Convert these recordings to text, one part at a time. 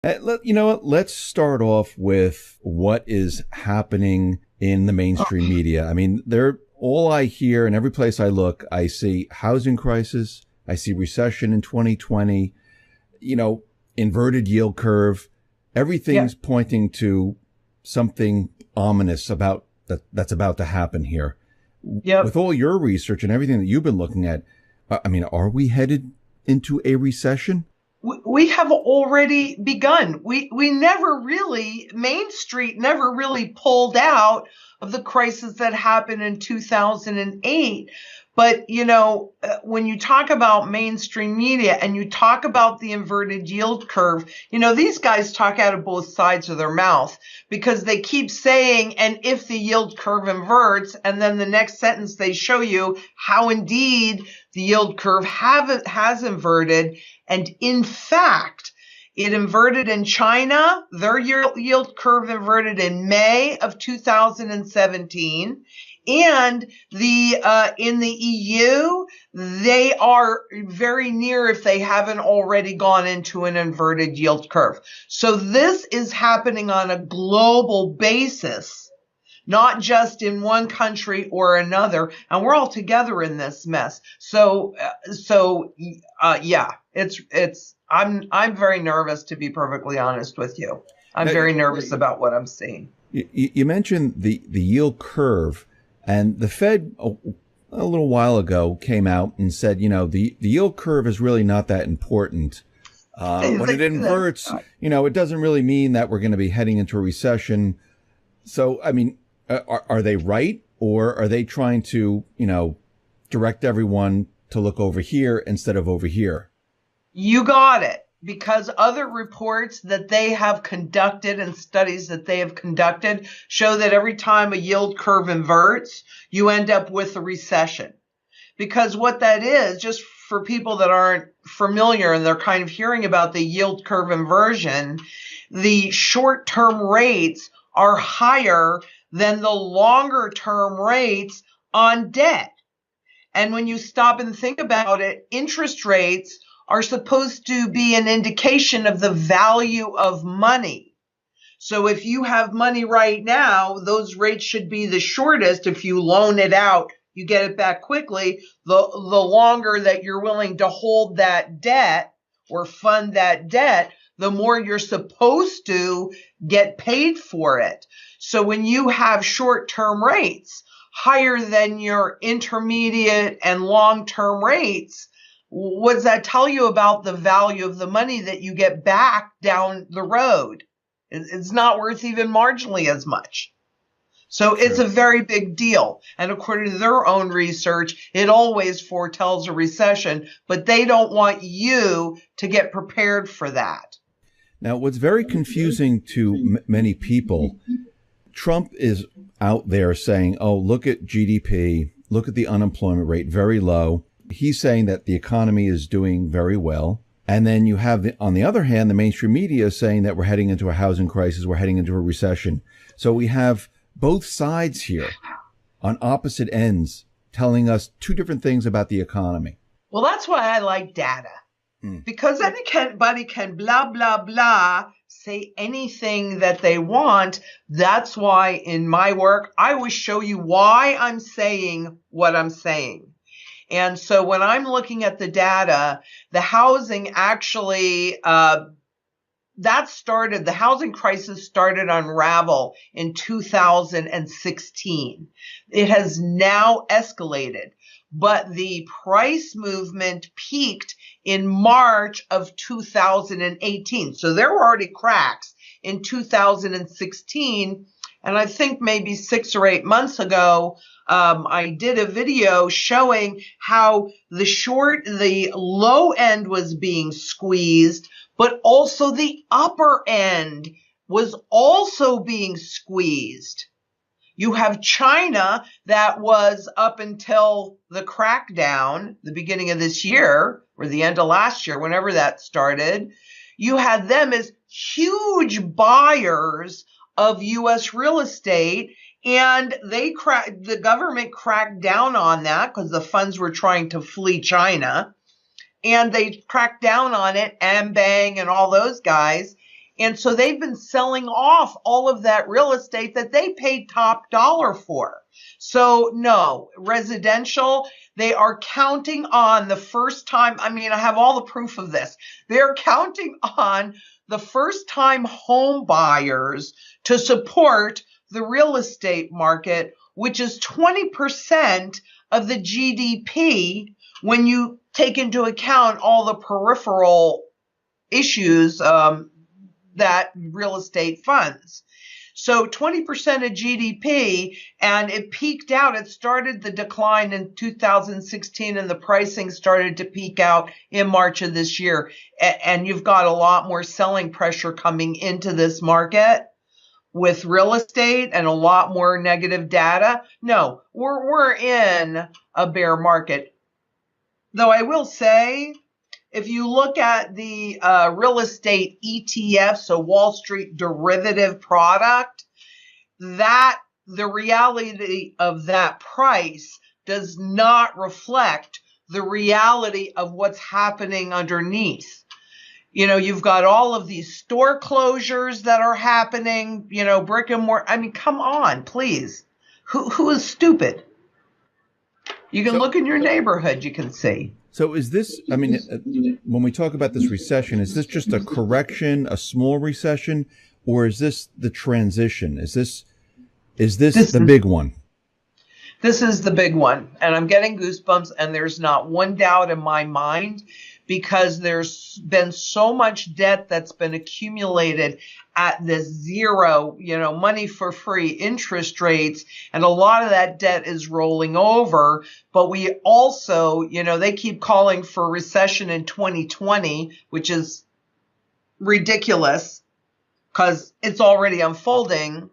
You know what? Let's start off with what is happening in the mainstream media. I mean, all I hear and every place I look, I see housing crisis. I see recession in 2020, inverted yield curve. Everything's pointing to something ominous that's about to happen here. Yep. With all your research and everything that you've been looking at, I mean, are we headed into a recession? We have already begun. Main Street never really pulled out of the crisis that happened in 2008. But, when you talk about mainstream media and you talk about the inverted yield curve, these guys talk out of both sides of their mouth because they keep saying, and if the yield curve inverts, and then the next sentence they show you how indeed the yield curve has inverted. And in fact, it inverted in China. Their yield curve inverted in May of 2017. And in the EU, they are very near, if they haven't already gone into an inverted yield curve. So this is happening on a global basis, not just in one country or another. And we're all together in this mess. I'm very nervous, to be perfectly honest with you. I'm very nervous about what I'm seeing. You mentioned the yield curve. And the Fed, a little while ago, came out and said, the yield curve is really not that important. When it inverts, it doesn't really mean that we're going to be heading into a recession. So, I mean, are they right? Or are they trying to, direct everyone to look over here instead of over here? You got it. Because other reports that they have conducted and studies that they have conducted show that every time a yield curve inverts, you end up with a recession. Because what that is, just for people that aren't familiar and they're kind of hearing about the yield curve inversion, the short-term rates are higher than the longer-term rates on debt. And when you stop and think about it, interest rates are supposed to be an indication of the value of money. So if you have money right now, those rates should be the shortest. If you loan it out, you get it back quickly. The longer that you're willing to hold that debt or fund that debt, the more you're supposed to get paid for it. So when you have short-term rates higher than your intermediate and long-term rates, what does that tell you about the value of the money that you get back down the road? It's not worth even marginally as much. So it's a very big deal. And according to their own research, it always foretells a recession, but they don't want you to get prepared for that. Now, what's very confusing to many people, Trump is out there saying, oh, look at GDP, look at the unemployment rate, very low. He's saying that the economy is doing very well. And then you have, on the other hand, the mainstream media saying that we're heading into a housing crisis, we're heading into a recession. So we have both sides here on opposite ends telling us two different things about the economy. Well, that's why I like data. Because anybody can blah, blah, blah, say anything that they want. That's why in my work, I always show you why I'm saying what I'm saying. And so when I'm looking at the data, the housing actually, the housing crisis started to unravel in 2016. It has now escalated, but the price movement peaked in March of 2018. So there were already cracks in 2016. And I think maybe 6 or 8 months ago, I did a video showing how the low end was being squeezed, but also the upper end was also being squeezed. You have China that was up until the crackdown, the beginning of this year or the end of last year, whenever that started. You had them as huge buyers of U.S. real estate, and the government cracked down on that because the funds were trying to flee China, and they cracked down on it, Ambang and all those guys. And so they've been selling off all of that real estate that they paid top dollar for. So no, residential, they are counting on the first time. I mean, I have all the proof of this. They're counting on the first time home buyers to support the real estate market, which is 20% of the GDP when you take into account all the peripheral issues that real estate funds. So 20% of GDP, and it peaked out. It started the decline in 2016, and the pricing started to peak out in March of this year. And you've got a lot more selling pressure coming into this market with real estate and a lot more negative data. No, we're in a bear market. Though I will say, if you look at the real estate ETF, so Wall Street derivative product, that the reality of that price does not reflect the reality of what's happening underneath. You know, you've got all of these store closures that are happening, you know, brick and mortar. I mean, come on, please. Who is stupid? You can look in your neighborhood, you can see. So is this, I mean, when we talk about this recession, is this just a correction, a small recession, or is this the transition? Is this the big one? This is the big one. And I'm getting goosebumps, and there's not one doubt in my mind, because there's been so much debt that's been accumulated at this zero, you know, money for free interest rates. And a lot of that debt is rolling over. But we also, you know, they keep calling for recession in 2020, which is ridiculous because it's already unfolding.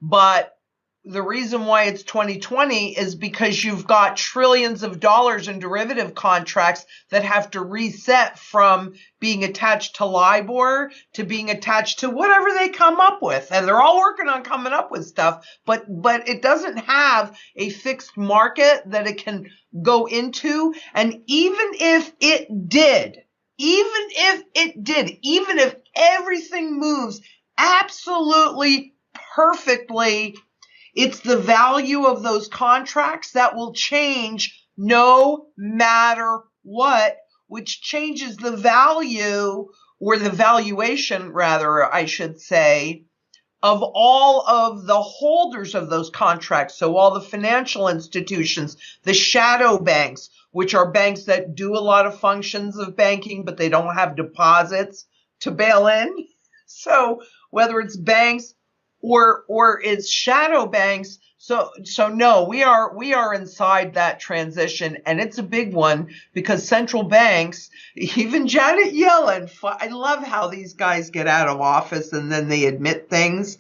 But the reason why it's 2020 is because you've got trillions of dollars in derivative contracts that have to reset from being attached to LIBOR to being attached to whatever they come up with. And they're all working on coming up with stuff, but it doesn't have a fixed market that it can go into. And even if it did, even if everything moves absolutely perfectly, it's the value of those contracts that will change no matter what, which changes the value, or the valuation rather, I should say, of all of the holders of those contracts. So all the financial institutions, the shadow banks, which are banks that do a lot of functions of banking, but they don't have deposits to bail in. So whether it's banks or it's shadow banks. So no, we are inside that transition, and it's a big one, because central banks, even Janet Yellen, I love how these guys get out of office and then they admit things,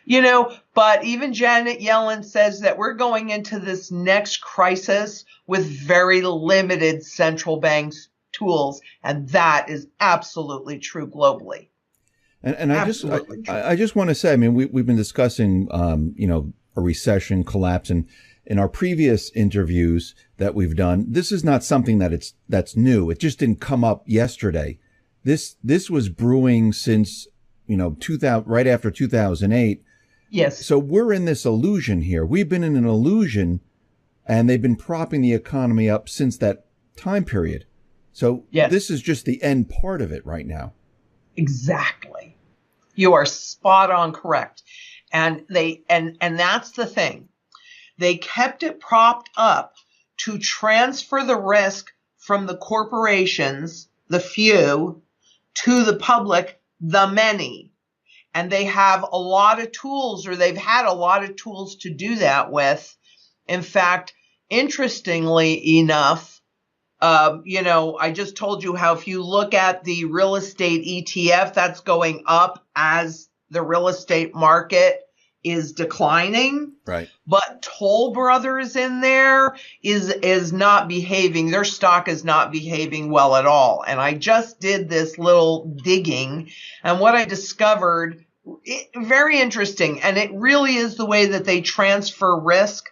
you know, but even Janet Yellen says that we're going into this next crisis with very limited central banks tools, and that is absolutely true globally. And I just want to say, I mean, we've been discussing, you know, a recession, collapse, and in our previous interviews that we've done, this is not something that's new. It just didn't come up yesterday. This was brewing since, you know, right after 2008. Yes. So we're in this illusion here. We've been in an illusion, and they've been propping the economy up since that time period. So yes, this is just the end part of it right now. Exactly. You are spot on correct. And that's the thing. They kept it propped up to transfer the risk from the corporations, the few, to the public, the many. And they have a lot of tools, or they've had a lot of tools to do that with. In fact, interestingly enough, you know, I just told you how if you look at the real estate ETF, that's going up as the real estate market is declining. Right. But Toll Brothers in there is not behaving. Their stock is not behaving well at all. And I just did this little digging, and what I discovered, very interesting. And it really is the way that they transfer risk.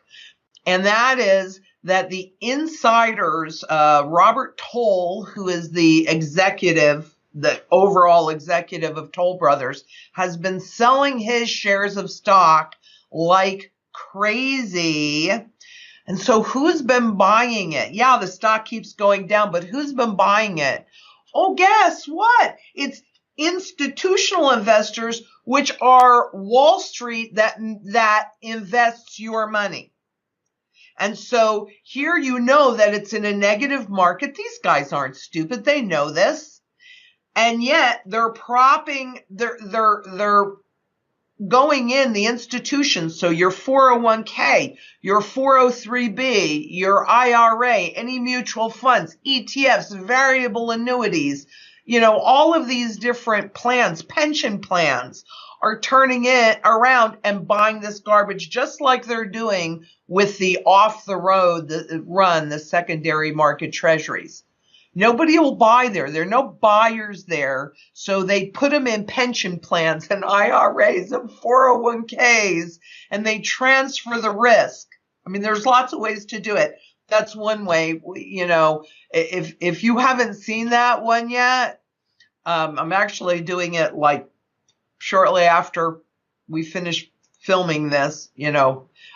And that is that the insiders, Robert Toll, who is the executive the overall executive of Toll Brothers, has been selling his shares of stock like crazy. And so who's been buying it? Yeah, the stock keeps going down, but who's been buying it? Oh, guess what? It's institutional investors, which are Wall Street that invests your money. And so here you know that it's in a negative market. These guys aren't stupid. They know this. And yet they're going in the institutions. So your 401k, your 403b, your IRA, any mutual funds, ETFs, variable annuities, all of these different plans, pension plans, are turning it around and buying this garbage, just like they're doing with the off the road, the secondary market treasuries. Nobody will buy there. There are no buyers there. So they put them in pension plans and IRAs and 401ks, and they transfer the risk. I mean, there's lots of ways to do it. That's one way. If you haven't seen that one yet, I'm actually doing it like shortly after we finish filming this,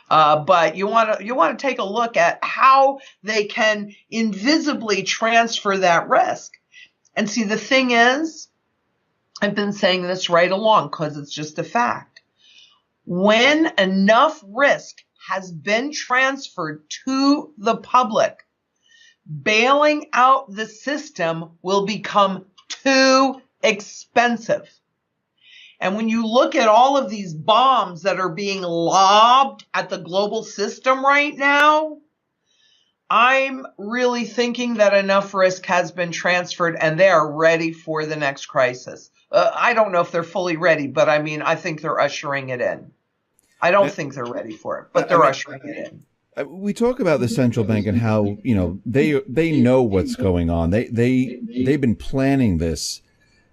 but you want to take a look at how they can invisibly transfer that risk. And see, the thing is, I've been saying this right along because it's just a fact. When enough risk has been transferred to the public, bailing out the system will become too expensive. And when you look at all of these bombs that are being lobbed at the global system right now, I'm really thinking that enough risk has been transferred and they are ready for the next crisis. I don't know if they're fully ready, but I think they're ushering it in. I don't think they're ready for it, but they're ushering it in. We talk about the central bank and how, they know what's going on. They've been planning this.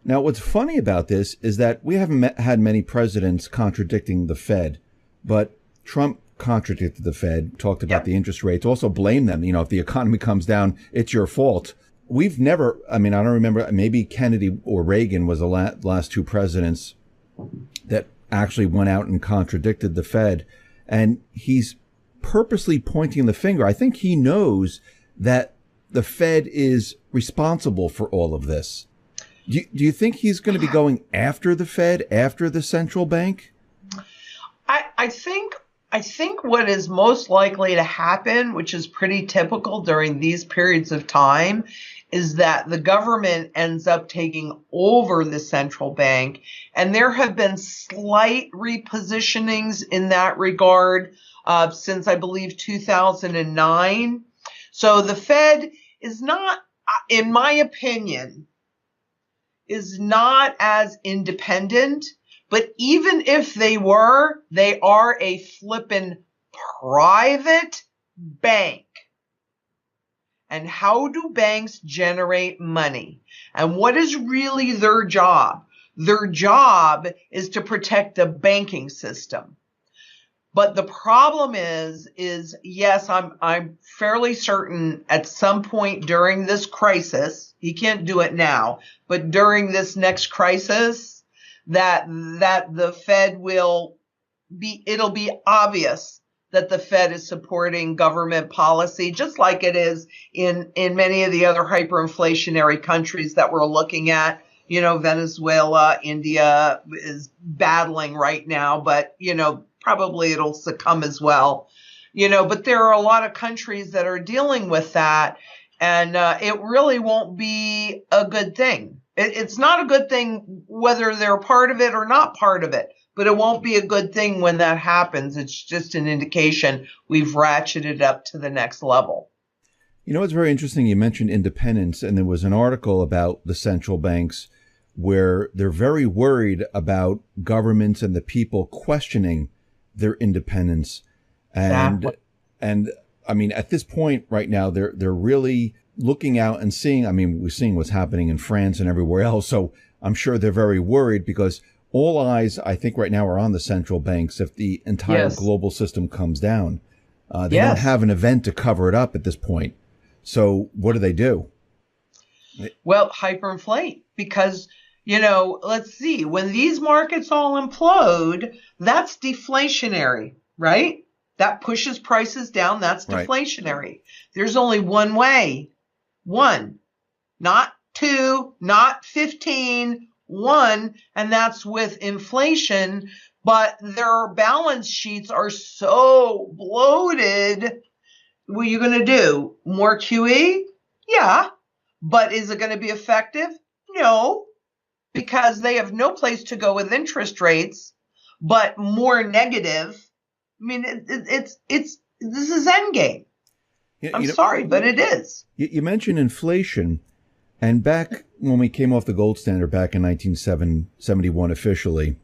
Now, what's funny about this is that we haven't had many presidents contradicting the Fed, but Trump contradicted the Fed, talked about the interest rates, also blamed them. If the economy comes down, it's your fault. We've never, I don't remember, maybe Kennedy or Reagan was the last two presidents that actually went out and contradicted the Fed. And he's purposely pointing the finger. I think he knows that the Fed is responsible for all of this. Do you think he's going to be going after the Fed, after the central bank? I think what is most likely to happen, which is pretty typical during these periods of time, is that the government ends up taking over the central bank. And there have been slight repositionings in that regard since, I believe, 2009. So the Fed is not, in my opinion, is not as independent, but even if they were, they are a flippin' private bank. And how do banks generate money? And what is really their job? Their job is to protect the banking system. But the problem is yes, I'm fairly certain at some point during this crisis, he can't do it now, but during this next crisis, that the Fed it'll be obvious that the Fed is supporting government policy, just like it is in many of the other hyperinflationary countries that we're looking at. Venezuela, India is battling right now, but, probably it'll succumb as well. But there are a lot of countries that are dealing with that, and it really won't be a good thing. It's not a good thing whether they're part of it or not part of it, but it won't be a good thing when that happens. It's just an indication we've ratcheted up to the next level. It's very interesting. You mentioned independence, and there was an article about the central banks where they're very worried about governments and the people questioning their independence. And at this point right now, they're really looking out and seeing, we're seeing what's happening in France and everywhere else. So I'm sure they're very worried because all eyes, I think right now, are on the central banks. If the entire global system comes down, they don't have an event to cover it up at this point. So what do? Well, hyperinflate because, let's see, when these markets all implode, that's deflationary, right? That pushes prices down. That's Right. deflationary. There's only one way. One, not two, not 15, one, and that's with inflation. But their balance sheets are so bloated. What are you going to do? More QE? Yeah. But is it going to be effective? No, because they have no place to go with interest rates, but more negative. I mean, this is endgame. I'm sorry, but it is. You mentioned inflation, and back when we came off the gold standard back in 1971 officially,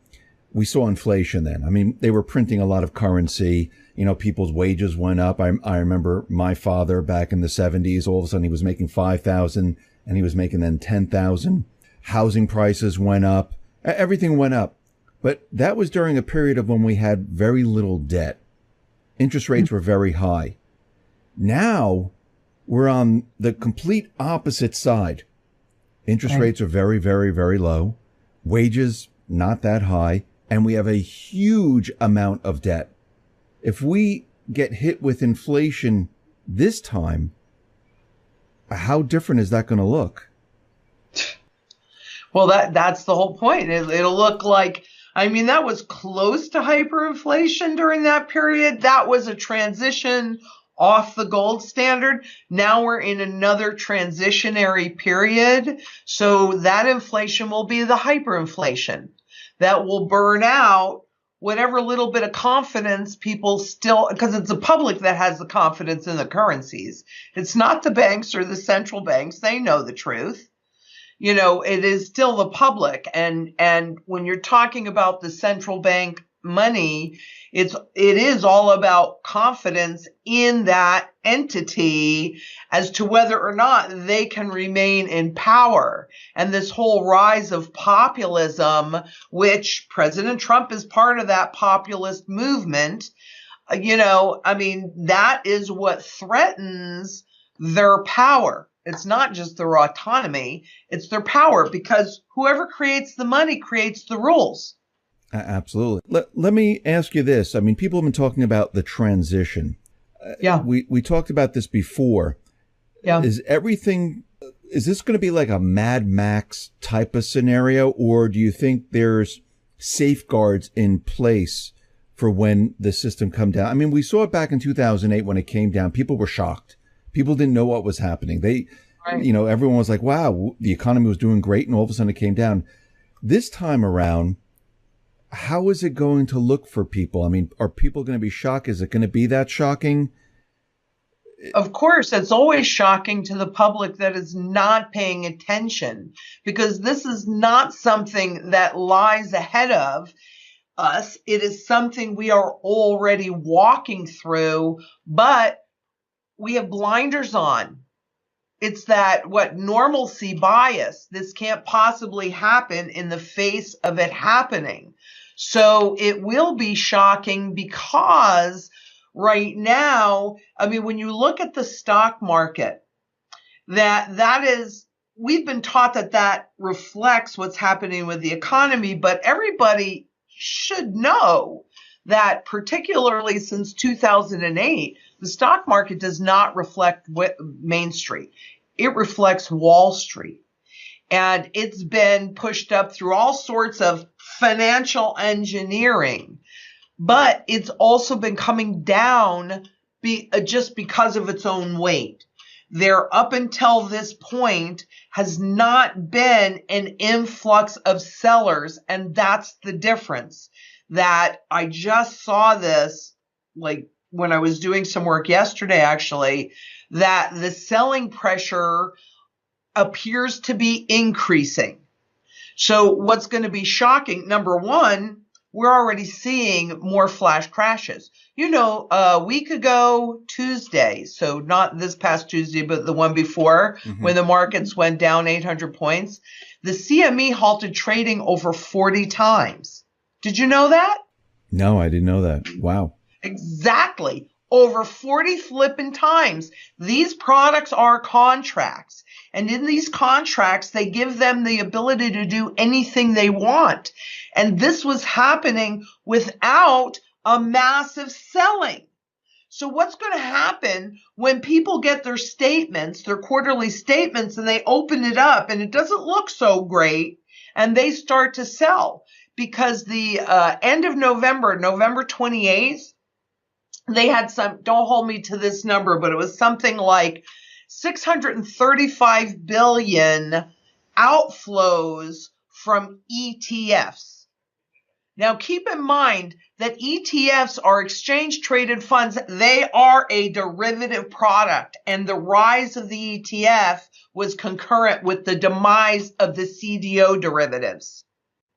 we saw inflation then. I mean, they were printing a lot of currency. People's wages went up. I remember my father back in the 70s, all of a sudden he was making $5,000 and he was making then $10,000. Housing prices went up. Everything went up. But that was during a period of when we had very little debt. Interest rates were very high. Now we're on the complete opposite side. Interest rates are very, very, very low. Wages not that high. And we have a huge amount of debt. If we get hit with inflation this time, how different is that going to look? Well, that's the whole point. It'll look like, that was close to hyperinflation during that period. That was a transition off the gold standard. Now we're in another transitionary period. So that inflation will be the hyperinflation that will burn out whatever little bit of confidence people still, because it's the public that has the confidence in the currencies. It's not the banks or the central banks. They know the truth. It is still the public. And when you're talking about the central bank money, it is all about confidence in that entity as to whether or not they can remain in power. And this whole rise of populism, which President Trump is part of that populist movement, that is what threatens their power. It's not just their autonomy, it's their power, because whoever creates the money creates the rules. Absolutely. Let me ask you this. People have been talking about the transition. Yeah. We talked about this before. Yeah. Is this going to be like a Mad Max type of scenario, or do you think there's safeguards in place for when the system come down? We saw it back in 2008 when it came down. People were shocked. People didn't know what was happening. Everyone was like, wow, the economy was doing great. And all of a sudden it came down. This time around, how is it going to look for people? Are people going to be shocked? Is it going to be that shocking? Of course, it's always shocking to the public that is not paying attention, because this is not something that lies ahead of us. It is something we are already walking through, but we have blinders on. It's that normalcy bias. This can't possibly happen in the face of it happening. So it will be shocking because right now, when you look at the stock market, that is, we've been taught that reflects what's happening with the economy, but everybody should know that particularly since 2008, the stock market does not reflect Main Street. It reflects Wall Street. And it's been pushed up through all sorts of financial engineering. But it's also been coming down just because of its own weight. There, up until this point, has not been an influx of sellers. And that's the difference. That I just saw this, when I was doing some work yesterday, actually, that the selling pressure appears to be increasing. So what's going to be shocking, number one, we're already seeing more flash crashes. A week ago, Tuesday, so not this past Tuesday, but the one before, when the markets went down 800 points, the CME halted trading over 40 times. Did you know that? No, I didn't know that. Wow. Exactly. over 40 flipping times. These products are contracts. And in these contracts, they give them the ability to do anything they want. And this was happening without a massive selling. So what's going to happen when people get their statements, their quarterly statements, and they open it up and it doesn't look so great and they start to sell? Because the end of November, November 28th, they had some, don't hold me to this number, but it was something like 635 billion outflows from ETFs. Now, keep in mind that ETFs are exchange traded funds. They are a derivative product, and the rise of the ETF was concurrent with the demise of the CDO derivatives.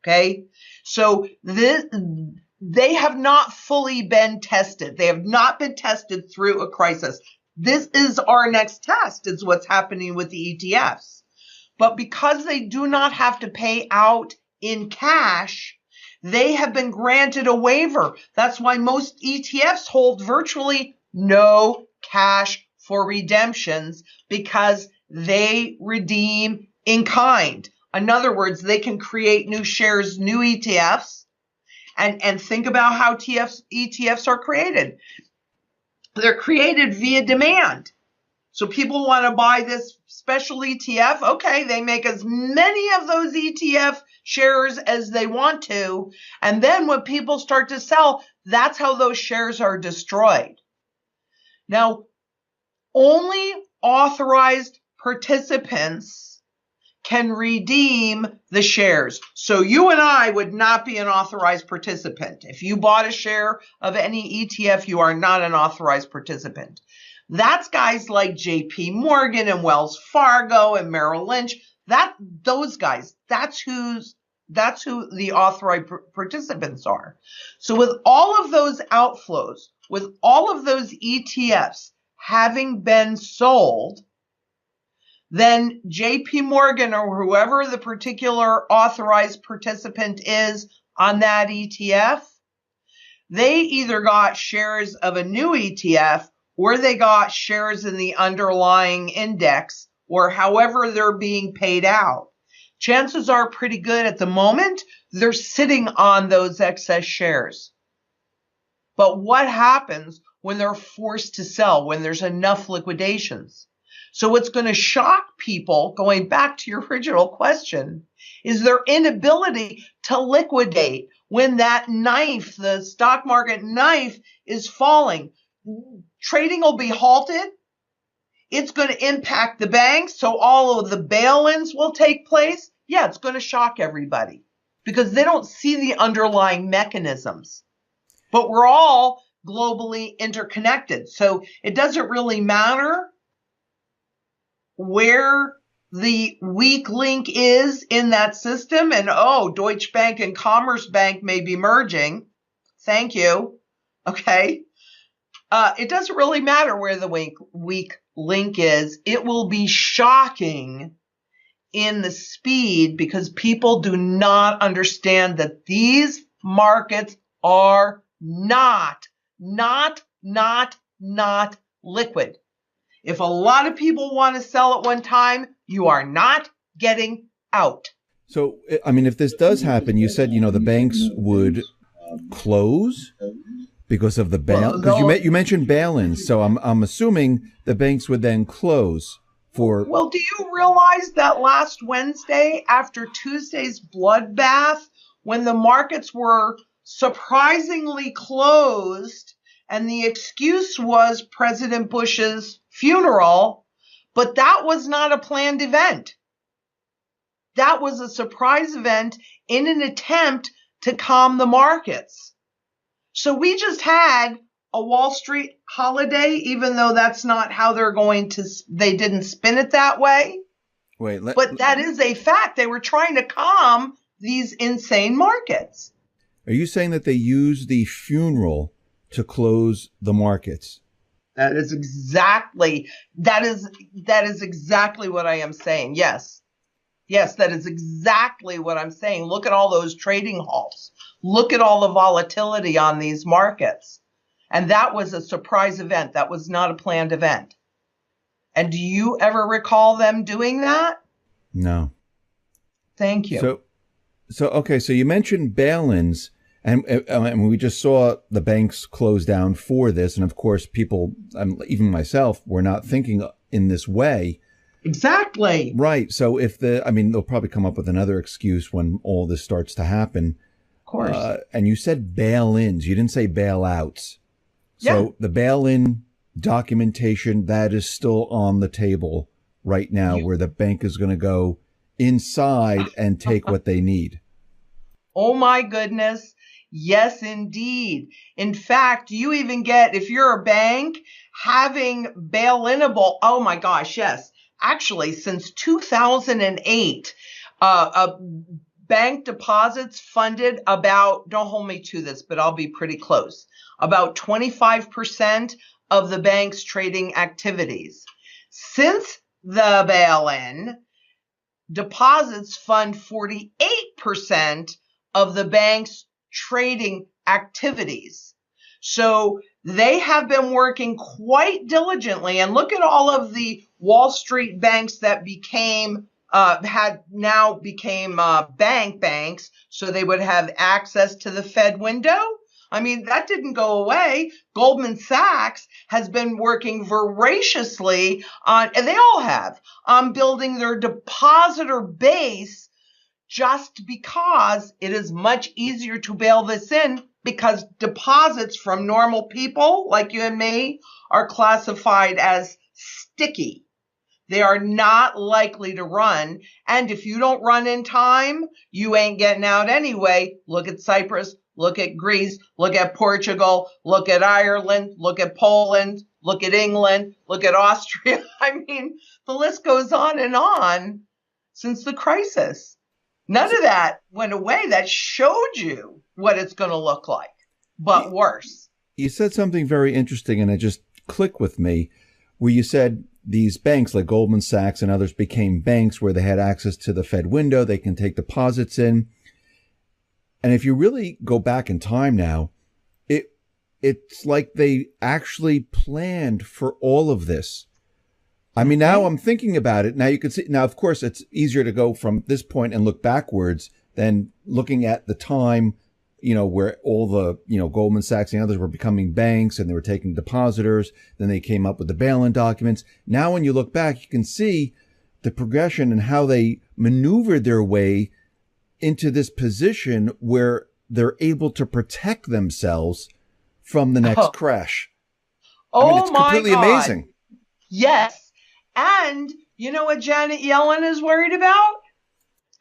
Okay, so they have not fully been tested. They have not been tested through a crisis. This is our next test, is what's happening with the ETFs. But because they do not have to pay out in cash, they have been granted a waiver. That's why most ETFs hold virtually no cash for redemptions, because they redeem in kind. In other words, they can create new shares, new ETFs, and think about how ETFs are created. They're created via demand. So people want to buy this special ETF. Okay, they make as many of those ETF shares as they want to. And then when people start to sell, that's how those shares are destroyed. Now, only authorized participants can redeem the shares. So you and I would not be an authorized participant. If you bought a share of any ETF, you are not an authorized participant. That's guys like JP Morgan and Wells Fargo and Merrill Lynch. Those guys, that's who the authorized participants are. So with all of those outflows, with all of those ETFs having been sold, then JP Morgan or whoever the particular authorized participant is on that ETF, they either got shares of a new ETF or they got shares in the underlying index, or however they're being paid out. Chances are pretty good at the moment they're sitting on those excess shares. But what happens when they're forced to sell, when there's enough liquidations? So what's going to shock people, going back to your original question, is their inability to liquidate when that knife, the stock market knife, is falling. Trading will be halted. It's going to impact the banks, so all of the bail-ins will take place. Yeah, it's going to shock everybody because they don't see the underlying mechanisms. But we're all globally interconnected, so it doesn't really matter where the weak link is in that system. And Deutsche Bank and Commerzbank may be merging. Thank you. Okay. It doesn't really matter where the weak link is. It will be shocking in the speed because people do not understand that these markets are not liquid. If a lot of people want to sell at one time, you are not getting out. So, I mean, if this does happen, you said, the banks would close because of the bail. Because you mentioned bail-ins, so I'm assuming the banks would then close for. Well, do you realize that last Wednesday, after Tuesday's bloodbath, when the markets were surprisingly closed, and the excuse was President Bush's funeral, but that was not a planned event. That was a surprise event in an attempt to calm the markets. So we just had a Wall Street holiday, even though that's not how they didn't spin it that way. But that is a fact. They were trying to calm these insane markets. Are you saying that they used the funeral to close the markets? That is exactly what I am saying. Yes, that is exactly what I'm saying. Look at all those trading halts. Look at all the volatility on these markets. And that was a surprise event. That was not a planned event. And do you ever recall them doing that? No. Thank you. Okay. So you mentioned bail-ins, and we just saw the banks close down for this. And of course, people, even myself, were not thinking in this way. Exactly. Right. So they'll probably come up with another excuse when all this starts to happen. Of course. And you said bail-ins. You didn't say bailouts. So the bail-in documentation, that is still on the table right now, where the bank is going to go inside and take what they need. Oh my goodness. Yes, indeed. In fact, you even get, if you're a bank, having bail-inable, oh my gosh, yes. Actually, since 2008, bank deposits funded about, don't hold me to this, but I'll be pretty close, about 25% of the bank's trading activities. Since the bail-in, deposits fund 48% of the bank's trading activities. So they have been working quite diligently. And look at all of the Wall Street banks that became banks, so they would have access to the Fed window. I mean, that didn't go away. Goldman Sachs has been working voraciously on, and they all have, on building their depositor base, just because it is much easier to bail this in, because deposits from normal people like you and me are classified as sticky. They are not likely to run. And if you don't run in time, you ain't getting out anyway. Look at Cyprus, look at Greece, look at Portugal, look at Ireland, look at Poland, look at England, look at Austria. I mean, the list goes on since the crisis. None of that went away. That showed you what it's going to look like, but worse. You said something very interesting, and it just clicked with me, where you said these banks like Goldman Sachs and others became banks where they had access to the Fed window. They can take deposits in. And if you really go back in time now, it's like they actually planned for all of this. I mean, now I'm thinking about it. Now you can see, now, of course, it's easier to go from this point and look backwards than looking at the time, where all the, Goldman Sachs and others were becoming banks and they were taking depositors. Then they came up with the bail-in documents. Now, when you look back, you can see the progression and how they maneuvered their way into this position where they're able to protect themselves from the next crash. I mean, it's completely amazing. Yes. And you know what Janet Yellen is worried about?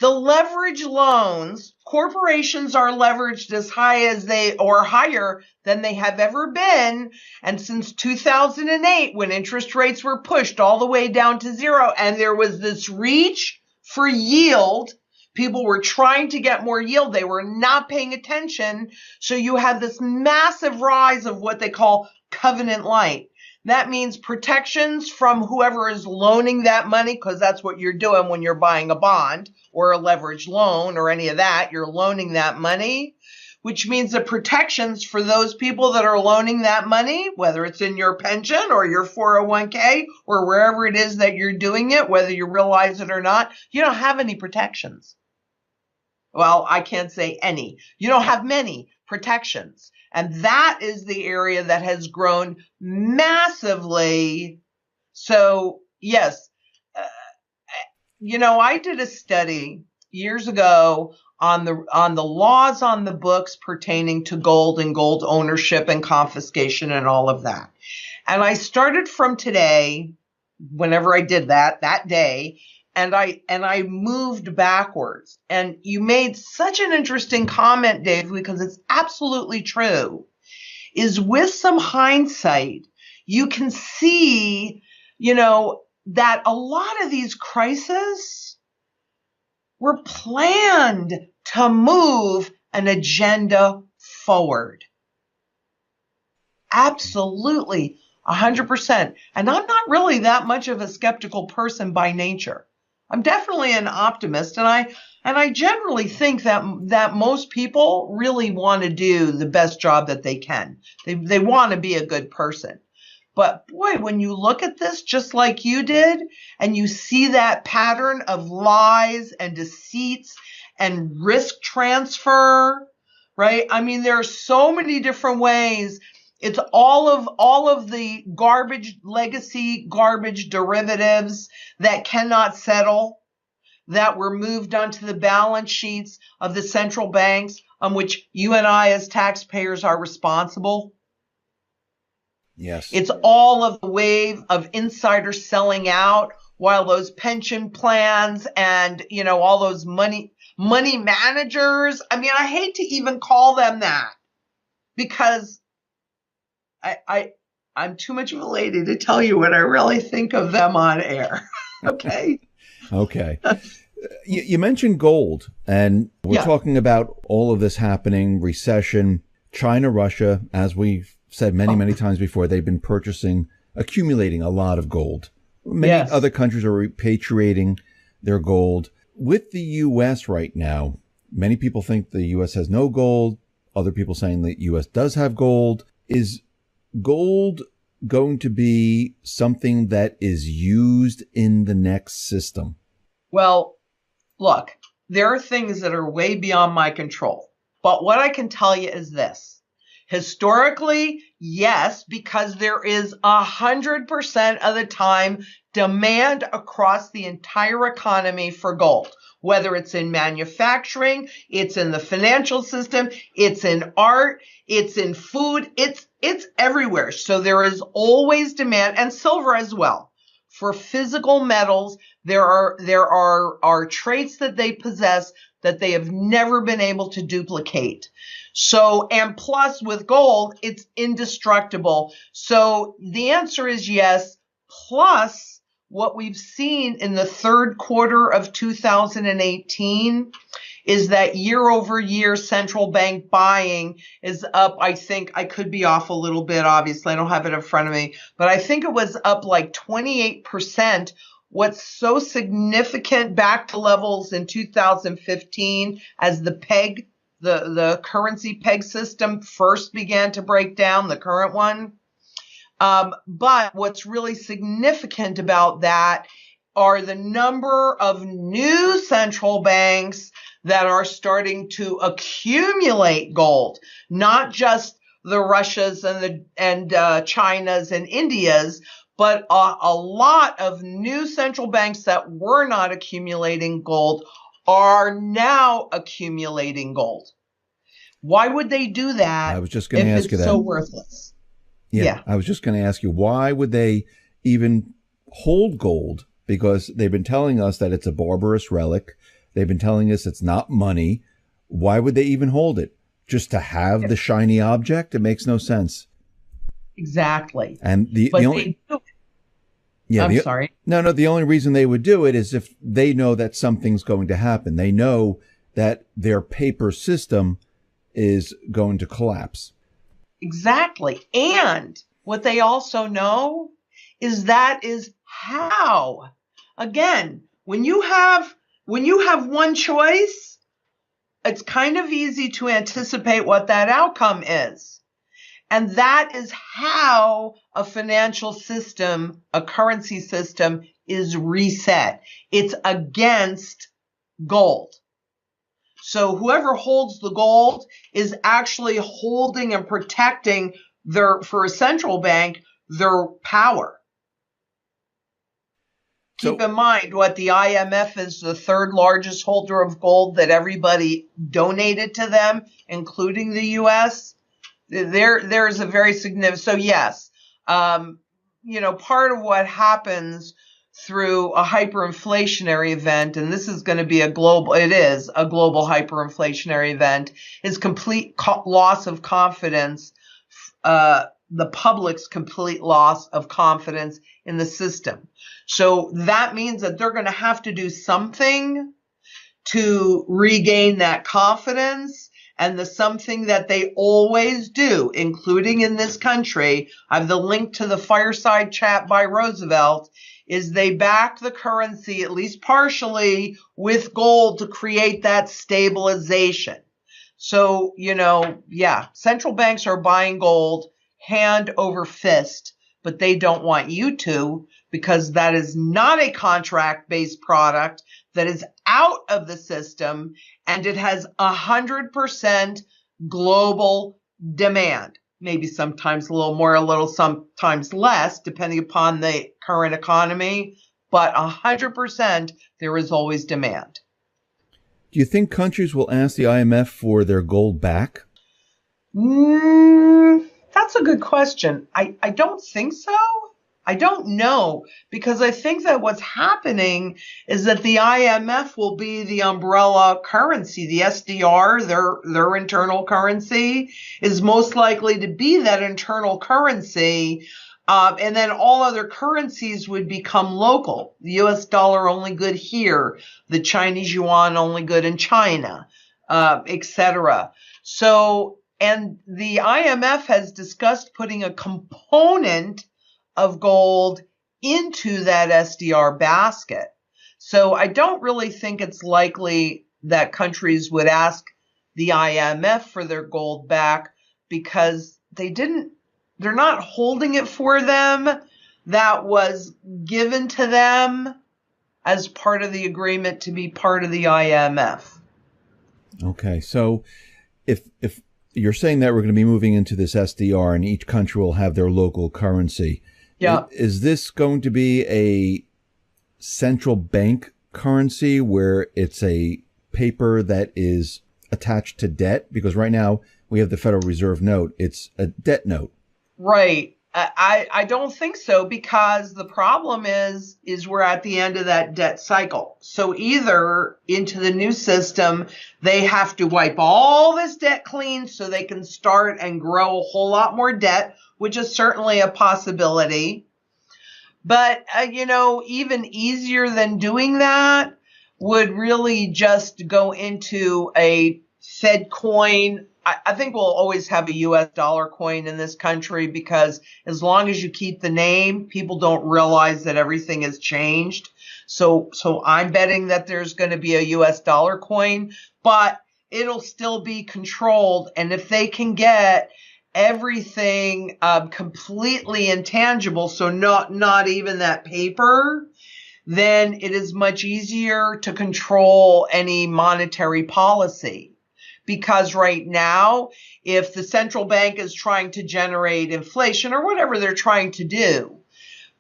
The leverage loans. Corporations are leveraged as high as or higher than they have ever been. And since 2008, when interest rates were pushed all the way down to zero, and there was this reach for yield, people were trying to get more yield. They were not paying attention. So you have this massive rise of what they call covenant light. That means protections from whoever is loaning that money, because that's what you're doing when you're buying a bond or a leveraged loan or any of that. You're loaning that money, which means the protections for those people that are loaning that money, whether it's in your pension or your 401k or wherever it is that you're doing it, whether you realize it or not, you don't have any protections. Well, I can't say any. You don't have many protections. And that is the area that has grown massively. So, yes, I did a study years ago on the laws on the books pertaining to gold and gold ownership and confiscation and all of that. And I started from today, whenever I did that day, and I moved backwards. And you made such an interesting comment, Dave, because it's absolutely true, is with some hindsight, you can see, that a lot of these crises were planned to move an agenda forward. Absolutely, 100%. And I'm not really that much of a skeptical person by nature. I'm definitely an optimist, and I generally think that most people really want to do the best job that they can. They want to be a good person. But boy, when you look at this just like you did, and you see that pattern of lies and deceits and risk transfer, right? I mean, there are so many different ways. It's all of the legacy garbage derivatives that cannot settle, that were moved onto the balance sheets of the central banks, on which you and I as taxpayers are responsible. Yes. It's all of the wave of insiders selling out, while those pension plans and, all those money managers, I mean, I hate to even call them that, because I'm too much of a lady to tell you what I really think of them on air. Okay. Okay. You mentioned gold, and we're talking about all of this happening, recession, China, Russia, as we've said many, many times before, they've been accumulating a lot of gold. Many other countries are repatriating their gold. With the U.S. right now, many people think the U.S. has no gold. Other people saying the U.S. does have gold. Is gold going to be something that is used in the next system? Well, look, there are things that are way beyond my control. But what I can tell you is this. Historically, yes, because there is 100% of the time demand across the entire economy for gold, whether it's in manufacturing, it's in the financial system, it's in art, it's in food, it's everywhere. So there is always demand, and silver as well. For physical metals, there are traits that they possess that they have never been able to duplicate. So, and plus with gold, it's indestructible. So the answer is yes. Plus, what we've seen in the third quarter of 2018 is that year over year central bank buying is up. I think I could be off a little bit. Obviously, I don't have it in front of me, but I think it was up like 28%. What's so significant back to levels in 2015 as the peg, the currency peg system first began to break down, the current one. But what's really significant about that are the number of new central banks that are starting to accumulate gold, not just the Russias and Chinas and Indias, but a lot of new central banks that were not accumulating gold are now accumulating gold. Why would they do that? I was just going to ask you that. If it's so worthless. Yeah. I was just going to ask you, why would they even hold gold? Because they've been telling us that it's a barbarous relic. They've been telling us it's not money. Why would they even hold it? Just to have the shiny object? It makes no sense. Exactly. And the only... sorry. No, the only reason they would do it is if they know that something's going to happen. They know that their paper system is going to collapse. Exactly. And what they also know is that is how, again, when you have one choice, it's kind of easy to anticipate what that outcome is. And that is how a financial system, a currency system is reset. It's against gold. So whoever holds the gold is actually holding and protecting for a central bank, their power. Keep in mind what the IMF is the third largest holder of gold that everybody donated to them, including the U.S. There is a very significant, so yes, part of what happens through a hyperinflationary event, and this is going to be a global hyperinflationary event, is complete loss of confidence, the public's complete loss of confidence in the system. So that means that they're going to have to do something to regain that confidence. And the something that they always do, including in this country, I have the link to the fireside chat by Roosevelt, is they back the currency, at least partially, with gold to create that stabilization. So, central banks are buying gold hand over fist, but they don't want you to, because that is not a contract-based product that is out of the system, and it has 100% global demand. Maybe sometimes a little more, a little sometimes less, depending upon the current economy, but 100% there is always demand. Do you think countries will ask the IMF for their gold back? That's a good question. I don't think so. I don't know, because I think that what's happening is that the IMF will be the umbrella currency. The SDR, their internal currency, is most likely to be that internal currency. And then all other currencies would become local. The US dollar only good here, the Chinese yuan only good in China, etc. So, and the IMF has discussed putting a component of gold into that SDR basket. So I don't really think it's likely that countries would ask the IMF for their gold back, because they're not holding it for them. That was given to them as part of the agreement to be part of the IMF. Okay, so if you're saying that we're going to be moving into this SDR and each country will have their local currency, yeah, is this going to be a central bank currency where it's a paper that is attached to debt? Because right now we have the Federal Reserve note. It's a debt note. Right. I don't think so, because the problem is we're at the end of that debt cycle. So either into the new system, they have to wipe all this debt clean so they can start and grow a whole lot more debt, which is certainly a possibility. But, even easier than doing that would really just go into a Fed coin. I think we'll always have a US dollar coin in this country, because as long as you keep the name, people don't realize that everything has changed. So I'm betting that there's going to be a US dollar coin, but it'll still be controlled. And if they can get everything completely intangible, so not even that paper, then it is much easier to control any monetary policy. Because right now, if the central bank is trying to generate inflation or whatever they're trying to do,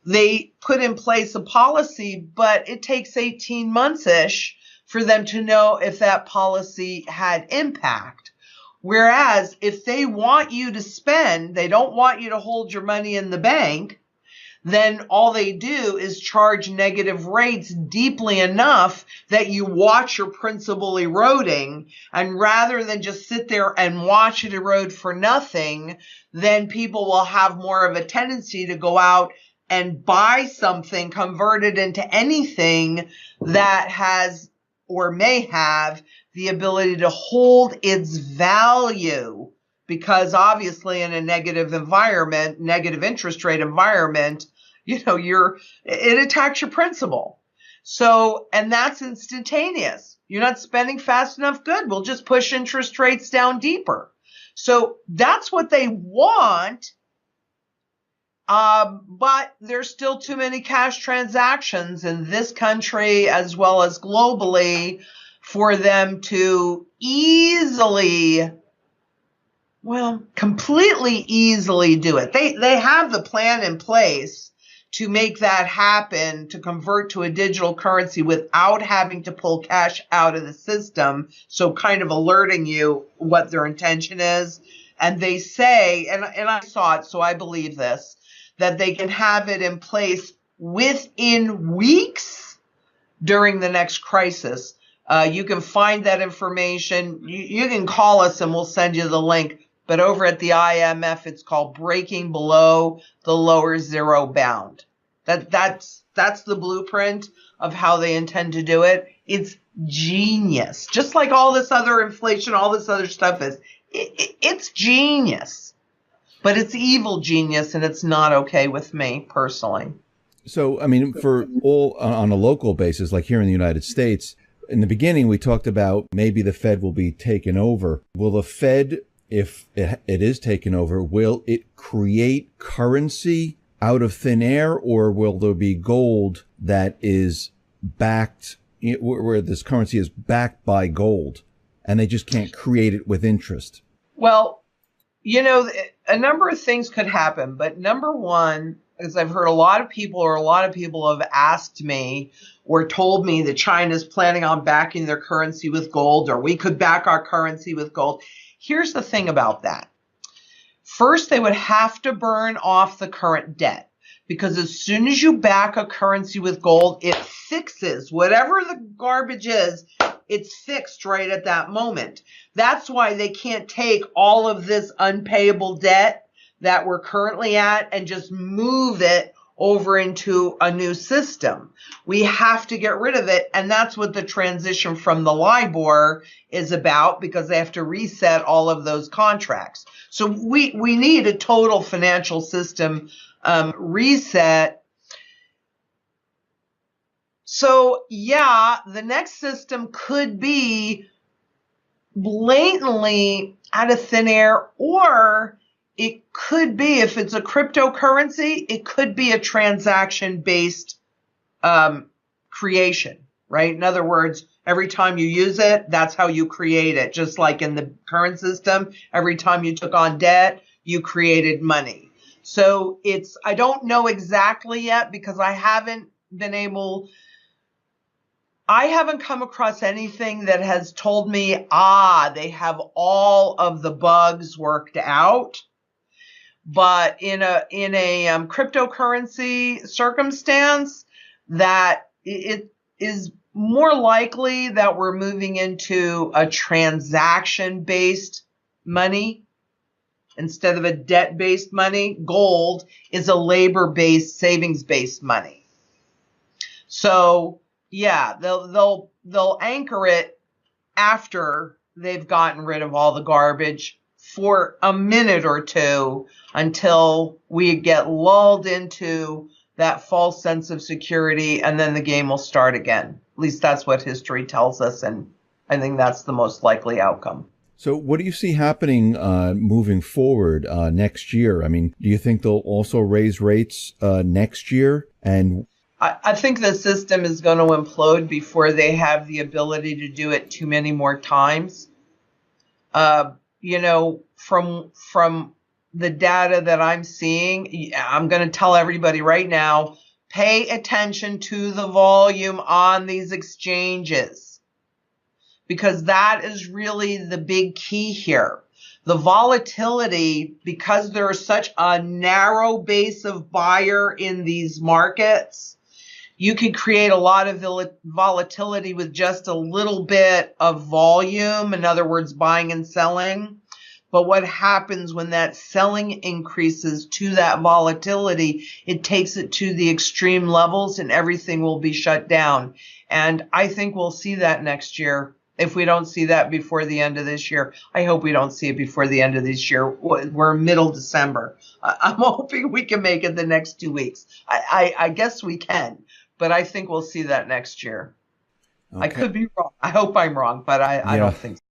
they put in place a policy, but it takes 18 months-ish for them to know if that policy had impact. Whereas if they want you to spend, they don't want you to hold your money in the bank, then all they do is charge negative rates deeply enough that you watch your principal eroding. And rather than just sit there and watch it erode for nothing, then people will have more of a tendency to go out and buy something, convert it into anything that has or may have the ability to hold its value. Because obviously in a negative environment, negative interest rate environment, it attacks your principal. So, and that's instantaneous. You're not spending fast enough. Good. We'll just push interest rates down deeper. So that's what they want. But there's still too many cash transactions in this country as well as globally for them to completely easily do it. They have the plan in place to make that happen, to convert to a digital currency without having to pull cash out of the system. So kind of alerting you what their intention is. And they say, and I saw it, so I believe this, that they can have it in place within weeks during the next crisis. You can find that information. You can call us and we'll send you the link. But over at the IMF, it's called Breaking Below the Lower Zero Bound. That's that's the blueprint of how they intend to do it. It's genius. Just like all this other inflation, all this other stuff is. It's genius. But it's evil genius, and it's not okay with me personally. So, I mean, for all on a local basis, like here in the United States, in the beginning, we talked about maybe the Fed will be taken over. Will the Fed, if it is taken over, will it create currency out of thin air, or will there be gold that is backed, where this currency is backed by gold, and they just can't create it with interest? Well, you know, a number of things could happen, but number one, as I've heard a lot of people have asked me or told me that China's planning on backing their currency with gold, or we could back our currency with gold. Here's the thing about that. First, they would have to burn off the current debt, because as soon as you back a currency with gold, it fixes whatever the garbage is. It's fixed right at that moment. That's why they can't take all of this unpayable debt that we're currently at and just move it over into a new system. We have to get rid of it. And that's what the transition from the LIBOR is about, because they have to reset all of those contracts. So we need a total financial system reset. So, yeah, the next system could be blatantly out of thin air, or it could be, if it's a cryptocurrency, it could be a transaction-based creation, right? In other words, every time you use it, that's how you create it. Just like in the current system, every time you took on debt, you created money. So I don't know exactly yet, because I haven't come across anything that has told me, they have all of the bugs worked out. But in a cryptocurrency circumstance, that it is more likely that we're moving into a transaction-based money instead of a debt-based money. Gold is a labor-based, savings-based money. So, yeah, they'll anchor it after they've gotten rid of all the garbage for a minute or two, until we get lulled into that false sense of security, and then the game will start again. At least that's what history tells us, and I think that's the most likely outcome. So what do you see happening moving forward next year? I mean, do you think they'll also raise rates next year? And I think the system is going to implode before they have the ability to do it too many more times. From the data that I'm seeing, I'm going to tell everybody right now, pay attention to the volume on these exchanges, because that is really the big key here. The volatility, because there is such a narrow base of buyer in these markets, you can create a lot of volatility with just a little bit of volume, in other words, buying and selling. But what happens when that selling increases to that volatility, it takes it to the extreme levels, and everything will be shut down. And I think we'll see that next year. If we don't see that before the end of this year, I hope we don't see it before the end of this year. We're middle December. I'm hoping we can make it the next 2 weeks. I guess we can, but I think we'll see that next year. Okay. I could be wrong. I hope I'm wrong, but I don't think so.